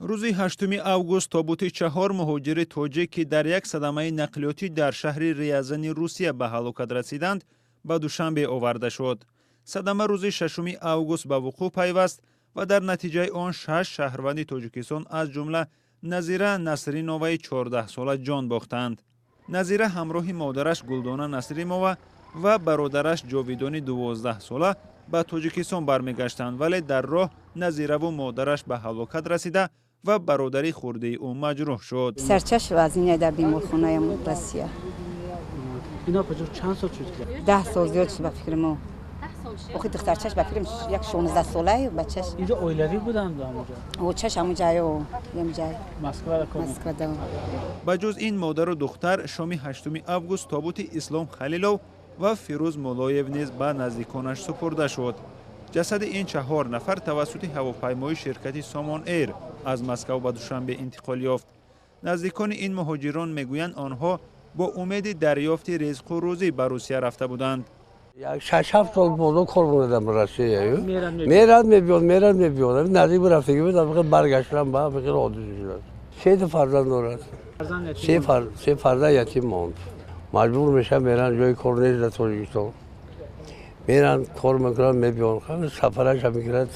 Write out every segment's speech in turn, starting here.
рӯзи 8 август тобути 4 муҳоҷири тоҷик ки дар як садамаи нақлиётӣ дар шаҳри Рязани Русия ба ҳалокат расиданд, ба Душанбе оварда шуд. Садама рӯзи 6 август ба вуқӯъ пайваст ва дар натиҷаи он 6 шаҳрванди Тоҷикистон аз ҷумла Назира Насриноваи 14-сола ҷон бохтанд. Назира ҳамроҳи модараш Гулдона Насримова ва бародараш Ҷовидони 12-сола ба Тоҷикистон бармегаштанд, вале дар роҳ Назираву модараш ба ҳалокат расида ва бародари хурдии ӯ маҷрӯҳ шуд. Сарчаш вазине дар беморхонаи Россия. Ино куҷо чанд сол шуд? 10 сол зиёд шуд ба фикри мо. Охи духтарчаш ба фикрим як 16 солаи бачаш. Инҷо оилавӣ буданд ҳамуҷо? О чаш ҳамуҷаё, ҳамуҷай. Москвада кор мекарданд. Москвада. ба ҷуз ин модару духтар шоми 8 август тобути Ислом Халилов ва Фирӯз Мулоев низ ба наздиконаш супурда шуд. ҷасади ин 4 нафар тавассути ҳавопаймои ширкати Somon Air аз Москав ба Душанбе интиқол ёфт. наздикони ин муҳоҷирон мегӯянд онҳо бо умеди дарёфти ризқу рӯзӣ ба Русия рафта буданд. 6-7 سال بودا کار می‌کردم راستی. میرم میبیام. نزدیک به رفتگی بود. فقط برگشتم با فکر عادی شدم. 3 فرزند دارد. 3 فرزند یتیم ماند. مجبور میشم میرن جای کار نیست در تاجیکستان. میرن کار میکنن میبیان. خیلی سفرش هم میکرد.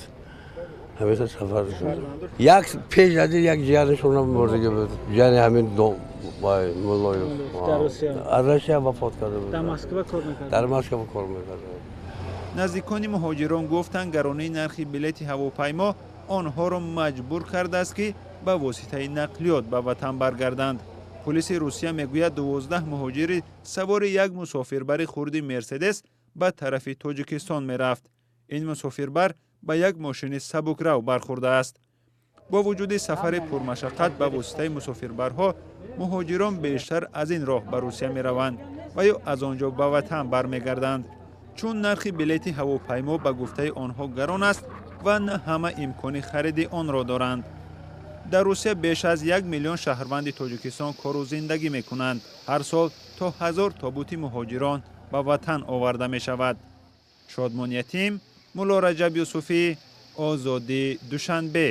همیشه سفر شد. یک پیش از یک جیانشون هم مردگی بود. جیان همین دو وای مولایو. از روسیه وفات کرده بود. در مسکو کار میکرد. наздикони муҳоҷирон гуфтанд гаронии нархи билети ҳавопаймо онҳоро маҷбур кардааст ки ба воситаи нақлиёт ба ватан баргарданд. пулиси Русия мегӯяд 12 муҳоҷири савори як мусофирбари хурди Мерседес ба тарафи Тоҷикистон мерафт. ин мусофирбар ба як мошини сабукрав бархӯрдааст. бо вуҷуди сафари пурмашаққат ба воситаи мусофирбарҳо муҳоҷирон бештар аз ин роҳ ба Русия мераванд ва ё аз он ҷо ба ватан бармегарданд. чун нархи билети ҳавопаймо ба гуфтаи онҳо гарон аст ва на ҳама имкони хариди онро доранд. дар Русия беш аз 1 миллион шаҳрванди Тоҷикистон кору зиндагӣ мекунанд. ҳар сол то 1000 тобути муҳоҷирон ба ватан оварда мешавад. шодмон Ятим, Мулло Раҷаб Юсуфӣ, Озодӣ, Душанбе.